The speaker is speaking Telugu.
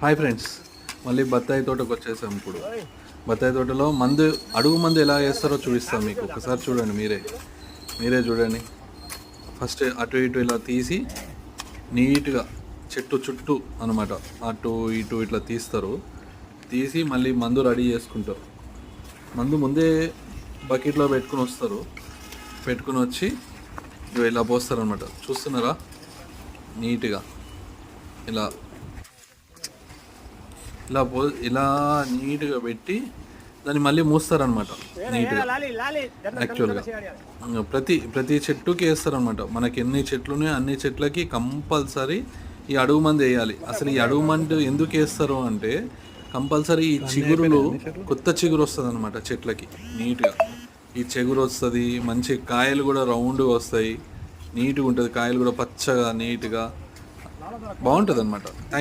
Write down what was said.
హాయ్ ఫ్రెండ్స్, మళ్ళీ బత్తాయి తోటకు వచ్చేసాం. ఇప్పుడు బత్తాయి తోటలో అడుగు మందు ఎలా వేస్తారో చూపిస్తాం మీకు. ఒకసారి చూడండి, మీరే చూడండి. ఫస్ట్ అటు ఇటు ఇలా తీసి నీట్గా చెట్టు చుట్టూ అనమాట, అటు ఇటు ఇట్లా తీసి మళ్ళీ మందు రెడీ చేసుకుంటారు. మందు ముందే బకెట్లో పెట్టుకుని వచ్చి ఇలా పోస్తారనమాట. చూస్తున్నారా? నీట్గా ఇలా నీట్గా పెట్టి దాన్ని మళ్ళీ మూస్తారనమాట నీట్గా. యాక్చువల్గా ప్రతి చెట్టుకి వేస్తారనమాట. మనకి ఎన్ని చెట్లు ఉన్నాయో అన్ని చెట్లకి కంపల్సరీ ఈ అడుగు మందు వేయాలి. అసలు ఈ అడుగు మందు ఎందుకు వేస్తారు అంటే, కంపల్సరీ ఈ చిగురులు, కొత్త చిగురు వస్తుంది అనమాట చెట్లకి. నీట్గా ఈ చిగురు వస్తుంది, మంచి కాయలు కూడా రౌండ్గా వస్తాయి, నీట్గా ఉంటుంది. కాయలు కూడా పచ్చగా నీట్గా బాగుంటుంది అనమాట.